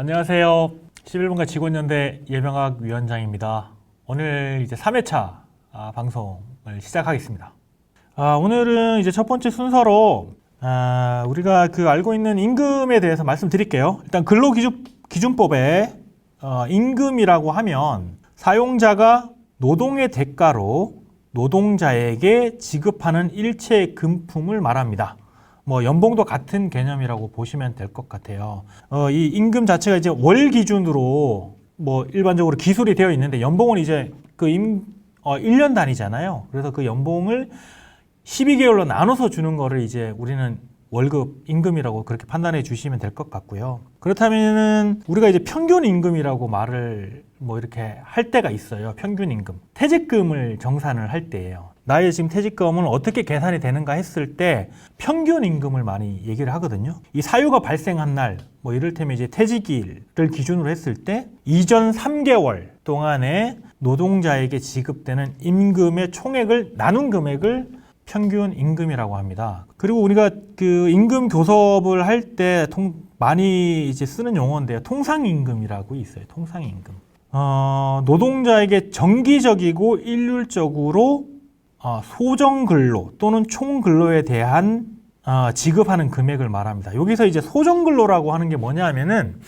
안녕하세요. 11분가 직원연대 예병학 위원장입니다. 오늘 이제 3회차 방송을 시작하겠습니다. 오늘은 이제 첫 번째 순서로 우리가 알고 있는 임금에 대해서 말씀드릴게요. 일단 근로기준법에 임금이라고 하면 사용자가 노동의 대가로 노동자에게 지급하는 일체 금품을 말합니다. 연봉도 같은 개념이라고 보시면 될 것 같아요. 이 임금 자체가 이제 월 기준으로 일반적으로 기술이 되어 있는데, 연봉은 이제 1년 단위잖아요. 그래서 그 연봉을 12개월로 나눠서 주는 거를 이제 우리는 월급 임금이라고 그렇게 판단해 주시면 될 것 같고요. 그렇다면은 우리가 이제 평균 임금이라고 말을 이렇게 할 때가 있어요. 평균 임금. 퇴직금을 정산을 할 때예요. 나의 지금 퇴직금은 어떻게 계산이 되는가 했을 때 평균 임금을 많이 얘기를 하거든요. 이 사유가 발생한 날, 이를테면 이제 퇴직일을 기준으로 했을 때 이전 3개월 동안에 노동자에게 지급되는 임금의 총액을 나눈 금액을 평균 임금이라고 합니다. 그리고 우리가 그 임금 교섭을 할 때 많이 이제 쓰는 용어인데요. 통상임금이라고 있어요. 통상임금. 노동자에게 정기적이고 일률적으로 소정근로 또는 총근로에 대한 지급하는 금액을 말합니다. 여기서 이제 소정근로라고 하는 게 뭐냐면은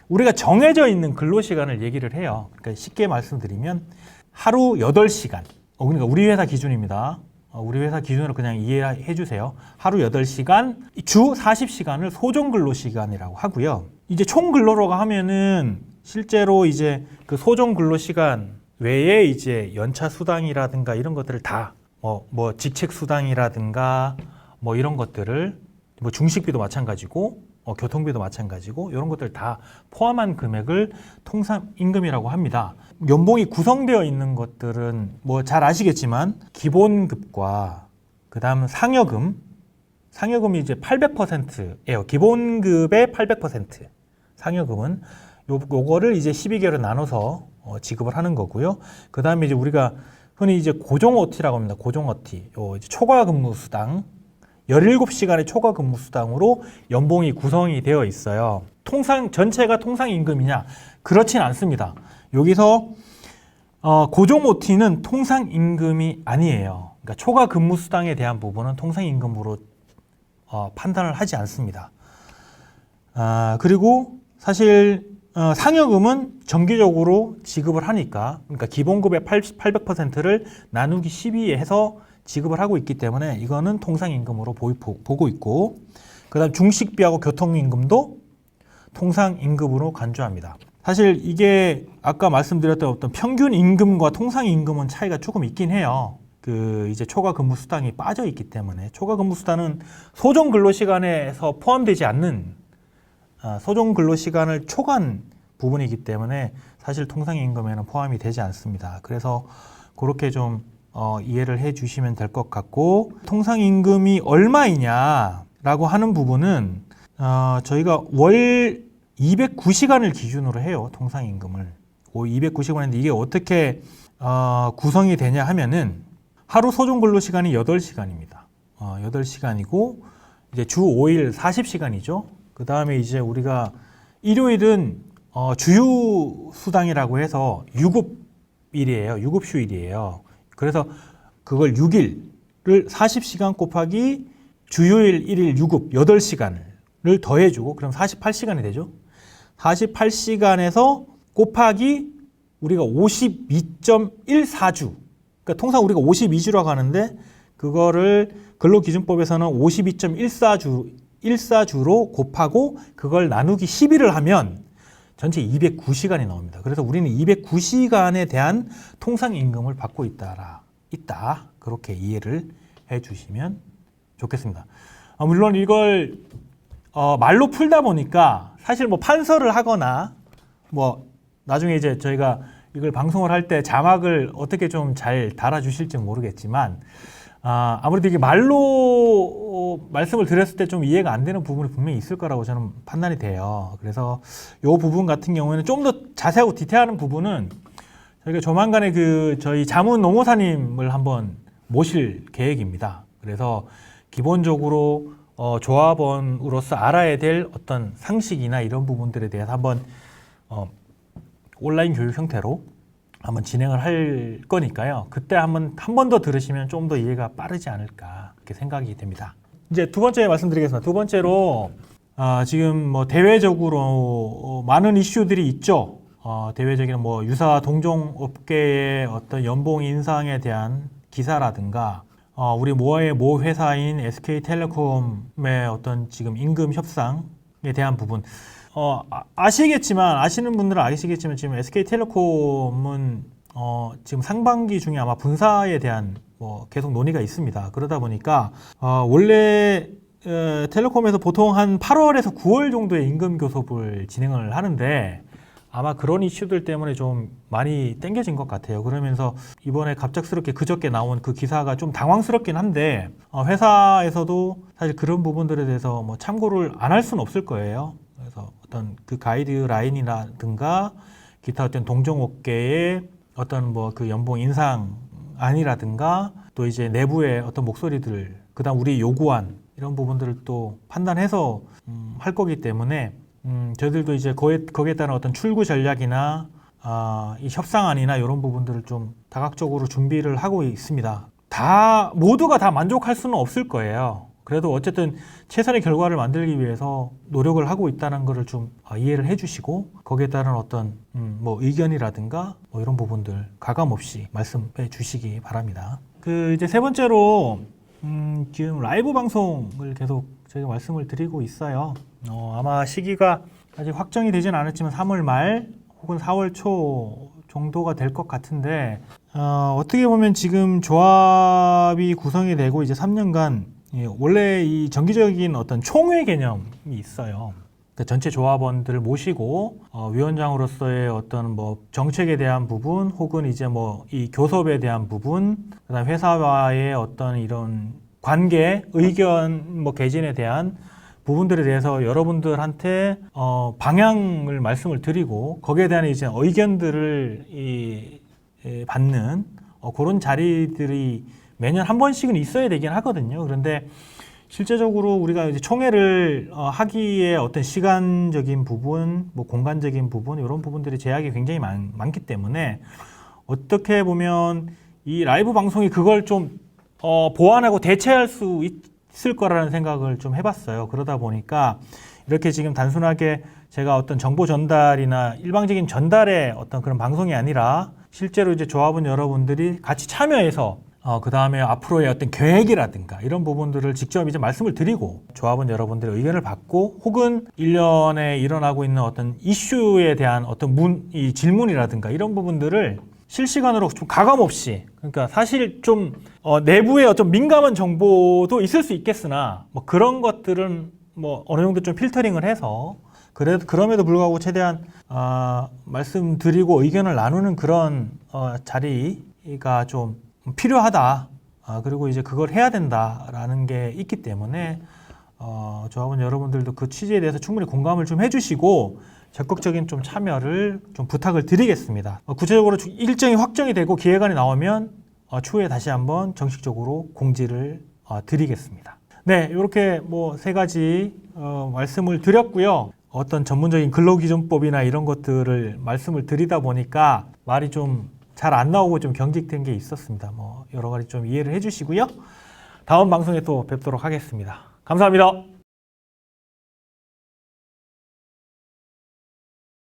우리가 정해져 있는 근로시간을 얘기를 해요. 그러니까 쉽게 말씀드리면 하루 8시간. 그러니까 우리 회사 기준입니다. 우리 회사 기준으로 그냥 이해해 주세요. 하루 8시간, 주 40시간을 소정근로시간이라고 하고요. 이제 총근로라고 하면은 실제로 이제 그 소정근로시간 외에 이제 연차 수당이라든가 이런 것들을 다 직책 수당이라든가 이런 것들을 중식비도 마찬가지고 교통비도 마찬가지고 이런 것들 다 포함한 금액을 통상임금이라고 합니다. 연봉이 구성되어 있는 것들은 잘 아시겠지만 기본급과 그다음 상여금이 이제 800%예요. 기본급의 800%. 상여금은 요거를 이제 12개월에 나눠서 지급을 하는 거고요. 그다음에 이제 우리가 흔히 이제 고정 OT라고 합니다. 고정 OT. 이제 초과 근무 수당. 17시간의 초과 근무 수당으로 연봉이 구성이 되어 있어요. 전체가 통상임금이냐? 그렇진 않습니다. 여기서 고정 OT는 통상임금이 아니에요. 그러니까 초과 근무 수당에 대한 부분은 통상임금으로 판단을 하지 않습니다. 그리고 사실 상여금은 정기적으로 지급을 하니까, 그러니까 기본급의 800%를 나누기 12에 해서 지급을 하고 있기 때문에 이거는 통상임금으로 보고 있고, 그 다음 중식비하고 교통임금도 통상임금으로 간주합니다. 사실 이게 아까 말씀드렸던 어떤 평균임금과 통상임금은 차이가 조금 있긴 해요. 이제 초과 근무 수당이 빠져 있기 때문에. 초과 근무 수당은 소정 근로시간에서 포함되지 않는 소정 근로시간을 초과한 부분이기 때문에 사실 통상임금에는 포함이 되지 않습니다. 그래서 그렇게 좀 이해를 해 주시면 될 것 같고, 통상임금이 얼마이냐라고 하는 부분은 저희가 월 209시간을 기준으로 해요. 통상임금을 209시간인데 이게 어떻게 구성이 되냐 하면은 하루 소정 근로시간이 8시간입니다. 8시간이고 이제 주 5일 40시간이죠. 그 다음에 이제 우리가 일요일은 주휴수당이라고 해서 유급일이에요. 유급휴일이에요. 그래서 그걸 6일을 40시간 곱하기 주휴일 1일 유급 8시간을 더해주고, 그럼 48시간이 되죠. 48시간에서 곱하기 우리가 52.14주. 그러니까 통상 우리가 52주라고 하는데 그거를 근로기준법에서는 52.14주로 곱하고 그걸 나누기 12를 하면 전체 209시간이 나옵니다. 그래서 우리는 209시간에 대한 통상임금을 받고 있다. 그렇게 이해를 해 주시면 좋겠습니다. 물론 이걸 말로 풀다 보니까 사실 판서를 하거나 나중에 이제 저희가 이걸 방송을 할 때 자막을 어떻게 좀 잘 달아주실지 모르겠지만 아무래도 이게 말로 말씀을 드렸을 때 좀 이해가 안 되는 부분이 분명히 있을 거라고 저는 판단이 돼요. 그래서 이 부분 같은 경우에는 좀 더 자세하고 디테일한 부분은 저희가 조만간에 저희 자문 노무사님을 한번 모실 계획입니다. 그래서 기본적으로 조합원으로서 알아야 될 어떤 상식이나 이런 부분들에 대해서 한번 온라인 교육 형태로 한번 진행을 할 거니까요. 그때 한 번 더 들으시면 좀 더 이해가 빠르지 않을까 그렇게 생각이 됩니다. 이제 두 번째 말씀드리겠습니다. 두 번째로 지금 뭐 대외적으로 많은 이슈들이 있죠. 대외적인 뭐 유사 동종 업계의 어떤 연봉 인상에 대한 기사라든가 우리 모 회사인 SK텔레콤의 어떤 지금 임금 협상에 대한 부분 아시는 분들은 아시겠지만 지금 SK텔레콤은 지금 상반기 중에 아마 분사에 대한 계속 논의가 있습니다. 그러다 보니까 원래 텔레콤에서 보통 한 8월에서 9월 정도에 임금 교섭을 진행을 하는데 아마 그런 이슈들 때문에 좀 많이 땡겨진 것 같아요. 그러면서 이번에 갑작스럽게 그저께 나온 그 기사가 좀 당황스럽긴 한데 회사에서도 사실 그런 부분들에 대해서 뭐 참고를 안 할 수는 없을 거예요. 그래서 어떤 그 가이드라인이라든가 기타 어떤 동종업계의 어떤 뭐 그 연봉 인상안이라든가 또 이제 내부의 어떤 목소리들 그다음 우리 요구안 이런 부분들을 또 판단해서 할 거기 때문에 저희들도 이제 거기에 따른 어떤 출구 전략이나 이 협상안이나 이런 부분들을 좀 다각적으로 준비를 하고 있습니다. 모두가 다 만족할 수는 없을 거예요. 그래도 어쨌든 최선의 결과를 만들기 위해서 노력을 하고 있다는 것을 좀 이해를 해주시고 거기에 따른 어떤 뭐 의견이라든가 뭐 이런 부분들 가감 없이 말씀해 주시기 바랍니다. 이제 세 번째로 지금 라이브 방송을 계속 저희가 말씀을 드리고 있어요. 아마 시기가 아직 확정이 되진 않았지만 3월 말 혹은 4월 초 정도가 될 것 같은데 어떻게 보면 지금 조합이 구성이 되고 이제 3년간 원래 이 정기적인 어떤 총회 개념이 있어요. 그러니까 전체 조합원들을 모시고 위원장으로서의 어떤 뭐 정책에 대한 부분 혹은 이제 뭐 이 교섭에 대한 부분 그다음 회사와의 어떤 이런 관계 의견 뭐 개진에 대한 부분들에 대해서 여러분들한테 방향을 말씀을 드리고 거기에 대한 이제 의견들을 받는 그런 자리들이 매년 한 번씩은 있어야 되긴 하거든요. 그런데 실제적으로 우리가 이제 총회를 하기에 어떤 시간적인 부분, 뭐 공간적인 부분 이런 부분들이 제약이 굉장히 많기 때문에 어떻게 보면 이 라이브 방송이 그걸 좀 보완하고 대체할 수 있을 거라는 생각을 좀 해봤어요. 그러다 보니까 이렇게 지금 단순하게 제가 어떤 정보 전달이나 일방적인 전달의 어떤 그런 방송이 아니라 실제로 이제 조합원 여러분들이 같이 참여해서 그 다음에 앞으로의 어떤 계획이라든가 이런 부분들을 직접 이제 말씀을 드리고 조합원 여러분들의 의견을 받고 혹은 1년에 일어나고 있는 어떤 이슈에 대한 어떤 이 질문이라든가 이런 부분들을 실시간으로 좀 가감 없이 그러니까 사실 좀 내부의 어떤 민감한 정보도 있을 수 있겠으나 뭐 그런 것들은 뭐 어느 정도 좀 필터링을 해서 그럼에도 불구하고 최대한 말씀드리고 의견을 나누는 그런 자리가 좀 필요하다. 그리고 이제 그걸 해야 된다라는 게 있기 때문에 조합원 여러분들도 그 취지에 대해서 충분히 공감을 좀 해주시고 적극적인 좀 참여를 좀 부탁을 드리겠습니다. 구체적으로 일정이 확정이 되고 기획안이 나오면 추후에 다시 한번 정식적으로 공지를 드리겠습니다. 네, 이렇게 뭐 세 가지 말씀을 드렸고요. 어떤 전문적인 근로기준법이나 이런 것들을 말씀을 드리다 보니까 말이 좀 잘 안 나오고 좀 경직된 게 있었습니다. 뭐 여러 가지 좀 이해를 해주시고요. 다음 방송에 또 뵙도록 하겠습니다. 감사합니다.